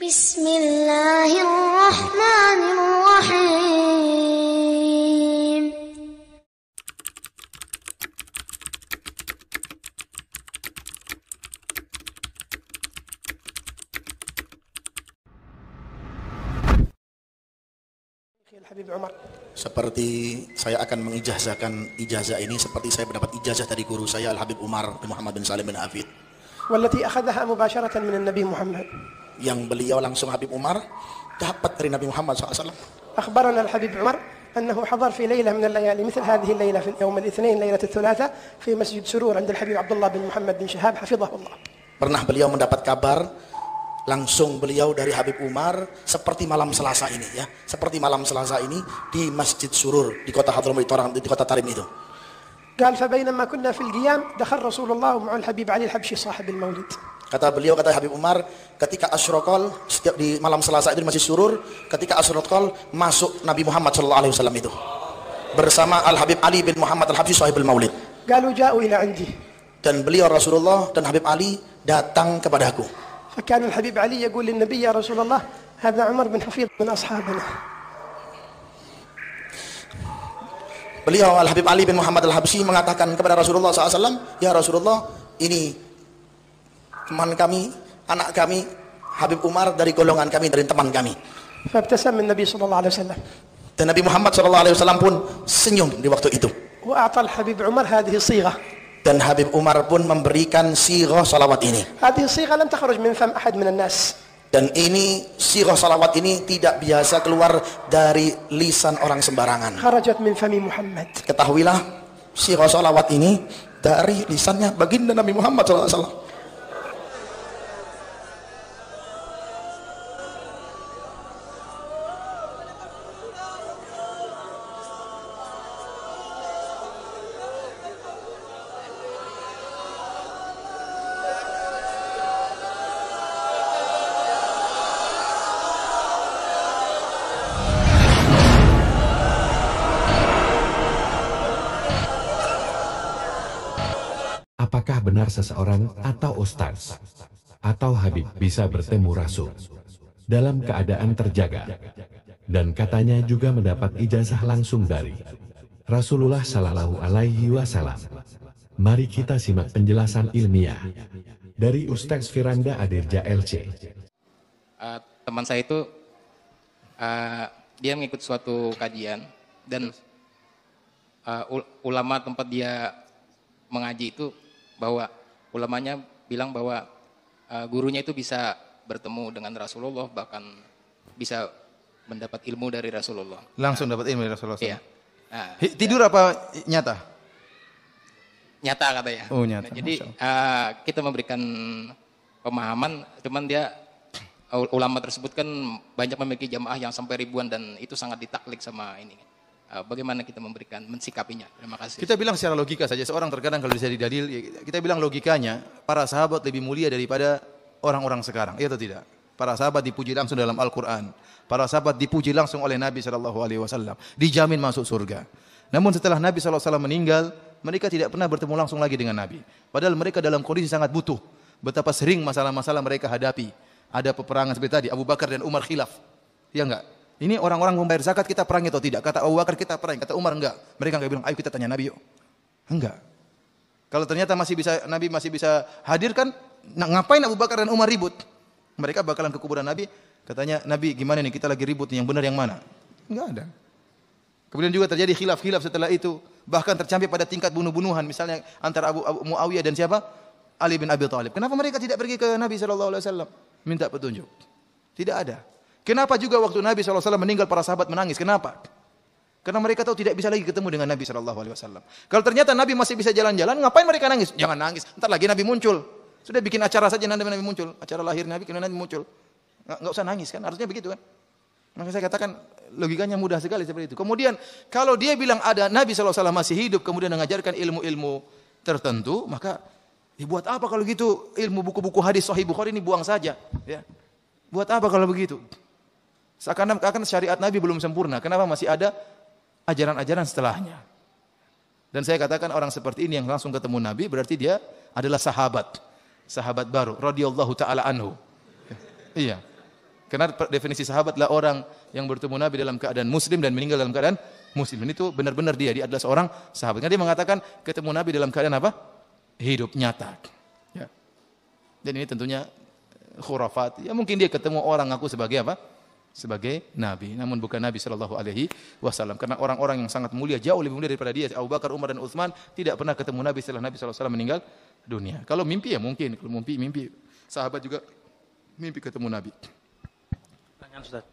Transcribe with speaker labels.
Speaker 1: Bismillahirrahmanirrahim.
Speaker 2: Habib Umar.
Speaker 3: Seperti saya akan mengijazahkan ijazah ini seperti saya mendapat ijazah dari guru saya Al-Habib Umar bin Muhammad bin Salim bin Hafid.
Speaker 2: Wallati akhadaha mubasharatan min Nabi Muhammad.
Speaker 3: Yang beliau langsung Habib Umar dapat dari Nabi Muhammad SAW.
Speaker 2: Akhbarana Al-Habib Umar أنه حضر في ليلة من الليالي مثل هذه الليلة في يوم الاثنين ليلة الثلاثاء في مسجد سرور عند الحبيب عبد الله بن محمد بن شهاب حفظه الله. Pernah beliau mendapat kabar langsung beliau dari Habib Umar seperti malam Selasa ini ya, seperti malam Selasa ini di Masjid Surur di kota Hadramaut di kota Tarim itu. قال فبينما كنا في القيام دخل رسول الله ومع الحبيب علي الحبشي صاحب المولد.
Speaker 3: Kata beliau, kata Habib Umar, ketika Asyraqal setiap di malam Selasa itu di Masjid Surur, ketika Asyraqal masuk Nabi Muhammad sallallahu alaihi wasallam itu bersama Al Habib Ali bin Muhammad Al Habsyi sahibul Maulid.
Speaker 2: قالوا جاءوا إلى عندي.
Speaker 3: Dan beliau Rasulullah dan Habib Ali datang kepadaku.
Speaker 2: فكان الحبيب علي يقول للنبي يا رسول الله هذا عمر بن حفيظ من أصحابنا.
Speaker 3: Beliau Al Habib Ali bin Muhammad Al Habsyi mengatakan kepada Rasulullah SAW, ya Rasulullah, ini teman kami, anak kami, Habib Umar dari golongan kami, dari teman kami.
Speaker 2: فابتسم النبي صلى الله عليه وسلم.
Speaker 3: Dan Nabi Muhammad SAW pun senyum di waktu itu.
Speaker 2: وأعطى الحبيب عمر هذه الصيغة.
Speaker 3: Dan Habib Umar pun memberikan sirah salawat ini.
Speaker 2: هذه الصيغة لم تخرج من فم أحد من الناس.
Speaker 3: Dan ini sirah salawat ini tidak biasa keluar dari lisan orang sembarangan.
Speaker 2: خرجت من فم محمد.
Speaker 3: Ketahuilah, sirah salawat ini dari lisannya baginda Nabi Muhammad SAW.
Speaker 4: Apakah benar seseorang atau ustaz atau habib bisa bertemu Rasul dalam keadaan terjaga dan katanya juga mendapat ijazah langsung dari Rasulullah Sallallahu Alaihi Wasallam? Mari kita simak penjelasan ilmiah dari Ustaz Firanda Adirja LC.
Speaker 5: Teman saya itu dia mengikut suatu kajian dan ulama tempat dia mengaji itu bahwa ulamanya bilang bahwa gurunya itu bisa bertemu dengan Rasulullah, bahkan bisa mendapat ilmu dari Rasulullah.
Speaker 6: Langsung dapat ilmu dari Rasulullah.
Speaker 5: Iya. Nah,
Speaker 6: tidur apa nyata?
Speaker 5: Nyata katanya.
Speaker 6: Oh nyata.
Speaker 5: Nah, jadi kita memberikan pemahaman, cuman dia ulama tersebut kan banyak memiliki jamaah yang sampai ribuan dan itu sangat ditaklik sama ini. Bagaimana kita mensikapinya? Terima kasih.
Speaker 6: Kita bilang secara logika saja. Seorang terkadang kalau bisa didalil, kita bilang logikanya para sahabat lebih mulia daripada orang-orang sekarang. Iya atau tidak? Para sahabat dipuji langsung dalam Al-Quran. Para sahabat dipuji langsung oleh Nabi SAW. Dijamin masuk surga. Namun setelah Nabi SAW meninggal, mereka tidak pernah bertemu langsung lagi dengan Nabi. Padahal mereka dalam kondisi sangat butuh. Betapa sering masalah-masalah mereka hadapi. Ada peperangan seperti tadi, Abu Bakar dan Umar khilaf. Ya enggak? Ini orang-orang membayar zakat, kita perangi atau tidak? Kata Abu Bakar kita perangi, kata Umar enggak. Mereka enggak bilang, ayo kita tanya Nabi yuk. Enggak. Kalau ternyata Nabi masih bisa hadir kan, ngapain Abu Bakar dan Umar ribut? Mereka bakalan ke kuburan Nabi, katanya Nabi gimana nih kita lagi ribut, yang benar yang mana? Enggak ada. Kemudian juga terjadi khilaf-khilaf setelah itu, bahkan tercapai pada tingkat bunuh-bunuhan, misalnya antara Abu Muawiyah dan siapa? Ali bin Abi Thalib. Kenapa mereka tidak pergi ke Nabi SAW minta petunjuk? Tidak ada. Kenapa juga waktu Nabi SAW meninggal para sahabat menangis? Kenapa? Karena mereka tahu tidak bisa lagi ketemu dengan Nabi SAW. Kalau ternyata Nabi masih bisa jalan-jalan, ngapain mereka nangis? Jangan nangis, ntar lagi Nabi muncul. Sudah bikin acara saja Nabi muncul. Acara lahir Nabi, kemudian Nabi muncul. Nggak usah nangis kan, harusnya begitu kan. Maka saya katakan logikanya mudah sekali seperti itu. Kemudian kalau dia bilang ada Nabi SAW masih hidup, kemudian mengajarkan ilmu-ilmu tertentu, maka buat apa kalau gitu ilmu buku-buku hadis Sahih Bukhari ini buang saja. Ya. Buat apa kalau begitu? Seakan-akan syariat Nabi belum sempurna. Kenapa masih ada ajaran-ajaran setelahnya? Dan saya katakan orang seperti ini yang langsung ketemu Nabi berarti dia adalah sahabat baru radhiyallahu taala anhu. Iya. Karena definisi sahabat adalah orang yang bertemu Nabi dalam keadaan muslim dan meninggal dalam keadaan muslim. Itu benar-benar dia adalah seorang sahabat. Karena dia mengatakan ketemu Nabi dalam keadaan apa? Hidup nyata. Ya. Dan ini tentunya khurafat. Ya mungkin dia ketemu orang ngaku sebagai apa? Sebagai Nabi. Namun bukan Nabi SAW. Karena orang-orang yang sangat mulia, jauh lebih mulia daripada dia. Abu Bakar, Umar, dan Utsman tidak pernah ketemu Nabi setelah Nabi SAW meninggal dunia. Kalau mimpi ya mungkin. Kalau mimpi. Sahabat juga mimpi ketemu Nabi.
Speaker 1: Pertanyaan Ustaz.